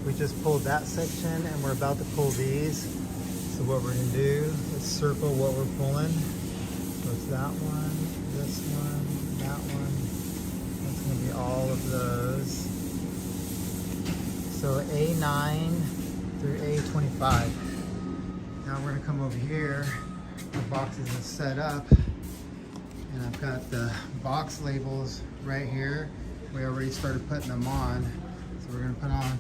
We just pulled that section and we're about to pull these. So what we're gonna do is circle what we're pulling. So it's that one, this one, that one. That's gonna be all of those. So A9 through A25. Now we're gonna come over here. The boxes are set up. And I've got the box labels right here. We already started putting them on. So we're gonna put on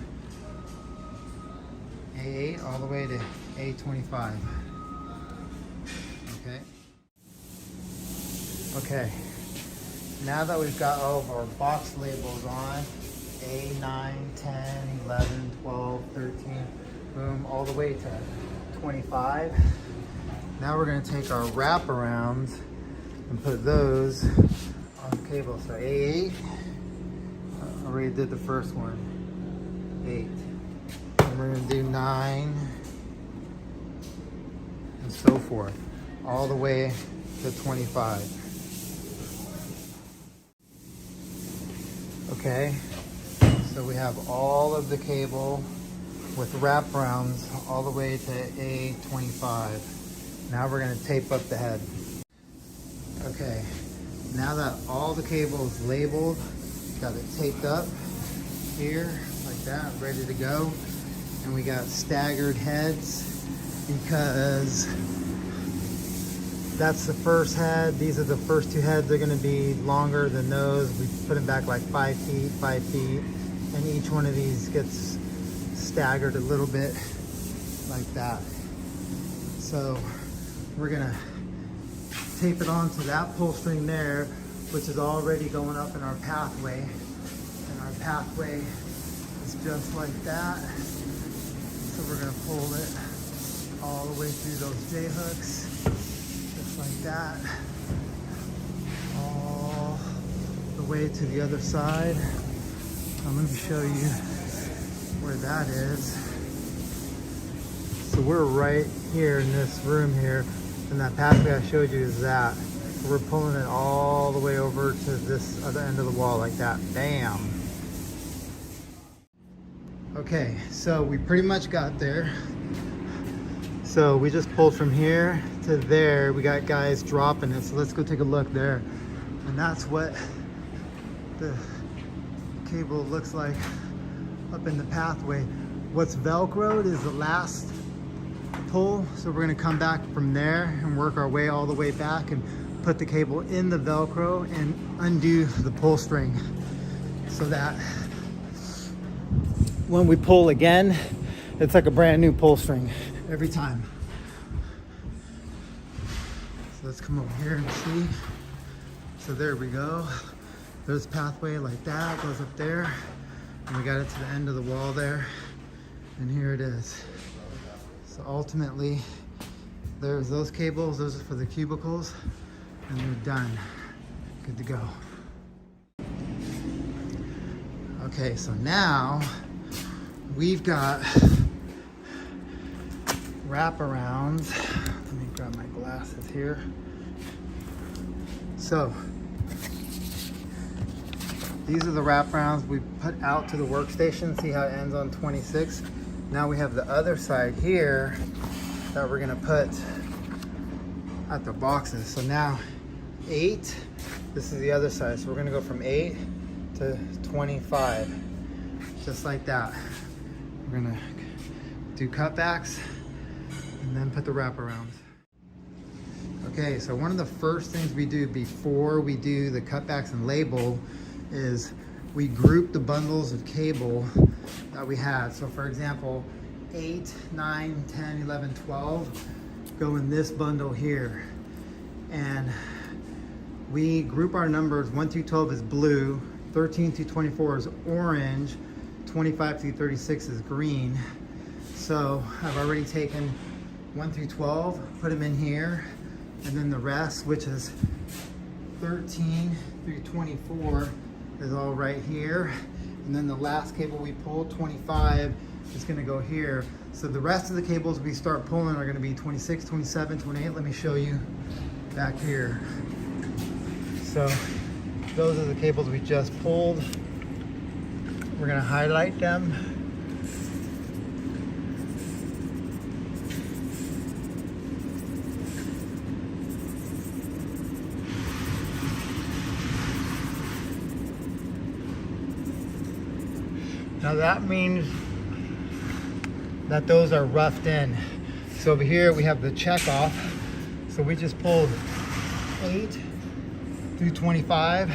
A8 all the way to A25. Okay. Okay. Now that we've got all of our box labels on, A9, 10, 11, 12, 13, boom, all the way to 25. Now we're gonna take our wraparounds and put those on the cable. So A8, I already did the first one, 8. And we're gonna do 9, and so forth, all the way to 25. Okay, so we have all of the cable with wraparounds all the way to A25. Now we're gonna tape up the head. Okay, now that all the cable is labeled, got it taped up here like that, ready to go. And we got staggered heads because that's the first head. These are the first two heads. They're gonna be longer than those. We put them back like 5 feet, 5 feet. And each one of these gets staggered a little bit like that. So we're gonna tape it onto that pull string there, which is already going up in our pathway. And our pathway is just like that. So we're gonna pull it all the way through those J-hooks, just like that. All the way to the other side. I'm gonna show you where that is. So we're right here in this room here, and that pathway I showed you is that. So we're pulling it all the way over to this other end of the wall like that. Bam. Okay, so we pretty much got there. So we just pulled from here to there. We got guys dropping it, so let's go take a look there. And that's what the cable looks like up in the pathway. What's Velcroed is the last pull, so we're gonna come back from there and work our way all the way back and put the cable in the Velcro and undo the pull string so that when we pull again, it's like a brand new pull string every time. So let's come over here and see. So there we go. There's a pathway like that, goes up there, and we got it to the end of the wall there, and here it is. So ultimately, there's those cables, those are for the cubicles, and they're done. Good to go. Okay, so now we've got wraparounds. Let me grab my glasses here. So these are the wraparounds we put out to the workstation. See how it ends on 26? Now we have the other side here that we're gonna put at the boxes. So now 8, this is the other side. So we're gonna go from 8 to 25, just like that. We're gonna do cutbacks and then put the wraparounds. Okay, so one of the first things we do before we do the cutbacks and label is we group the bundles of cable that we had. So for example, 8, 9, 10, 11, 12 go in this bundle here. And we group our numbers. 1 through 12 is blue, 13 through 24 is orange, 25 through 36 is green. So I've already taken 1 through 12, put them in here, and then the rest, which is 13 through 24, is all right here. And then the last cable we pulled, 25, is gonna go here. So the rest of the cables we start pulling are gonna be 26, 27, 28. Let me show you back here. So those are the cables we just pulled. We're gonna highlight them Now that means that those are roughed in. So over here we have the check off. So we just pulled 8 through 25.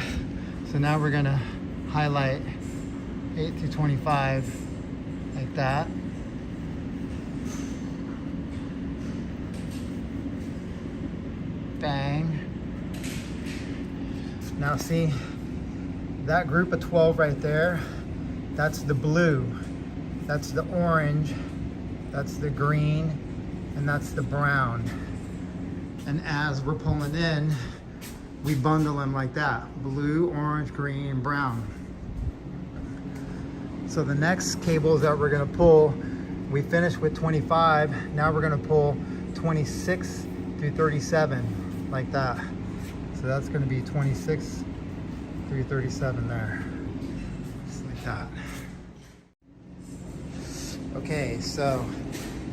So now we're gonna highlight 8 through 25 like that. Bang. Now see, that group of 12 right there, that's the blue, that's the orange, that's the green, and that's the brown. And as we're pulling in, we bundle them like that: blue, orange, green, brown. So the next cables that we're gonna pull, we finished with 25. Now we're gonna pull 26 through 37 like that. So that's gonna be 26 through 37 there, just like that. Okay, so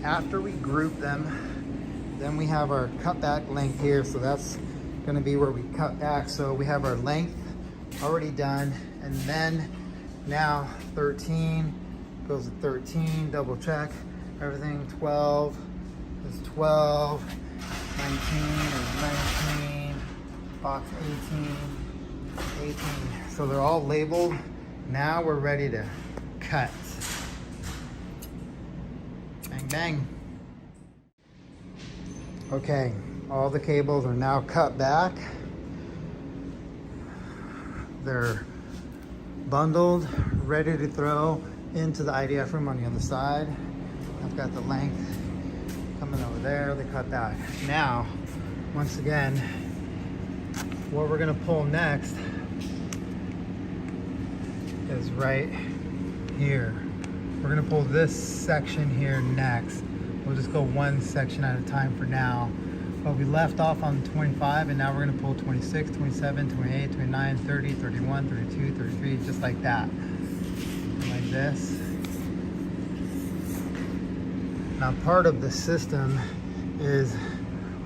after we group them, then we have our cutback length here. So that's gonna be where we cut back. So we have our length already done, and then now 13 goes to 13, double check everything. 12 is 12, 19 is 19, box 18, 18. So they're all labeled. Now we're ready to cut. Bang, bang. Okay, all the cables are now cut back. They're bundled, ready to throw into the IDF room on the other side. I've got the length coming over there, they cut back. Now, once again, what we're gonna pull next is right here. We're gonna pull this section here next. We'll just go one section at a time for now. But we left off on 25, and now we're gonna pull 26, 27, 28, 29, 30, 31, 32, 33, just like that. Like this. Now part of the system is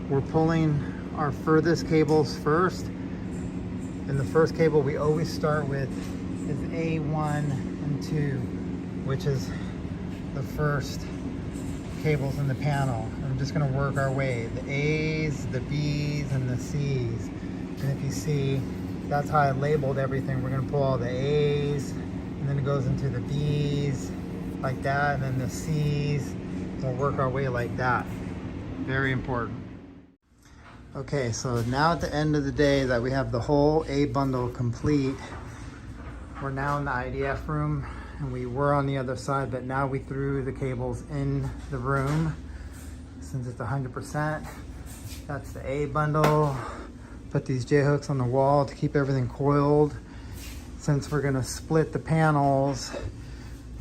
we're pulling our furthest cables first. And the first cable we always start with is A1 and 2, which is the first cables in the panel. I'm just gonna work our way. The A's, the B's, and the C's. And if you see, that's how I labeled everything. We're gonna pull all the A's, and then it goes into the B's, like that, and then the C's. We'll work our way like that. Very important. Okay, so now at the end of the day that we have the whole A bundle complete, we're now in the IDF room, and we were on the other side, but now we threw the cables in the room. Since it's 100%, that's the A bundle. Put these J-hooks on the wall to keep everything coiled. Since we're gonna split the panels,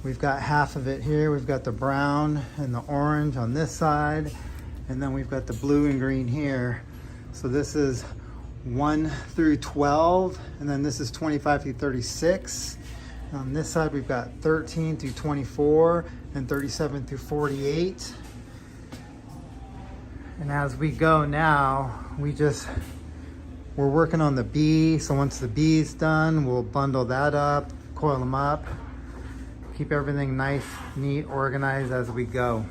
we've got half of it here. We've got the brown and the orange on this side, and then we've got the blue and green here. So this is 1 through 12, and then this is 25 through 36. On this side, we've got 13 through 24 and 37 through 48. And as we go now, we're working on the B. So once the B is done, we'll bundle that up, coil them up, keep everything nice, neat, organized as we go.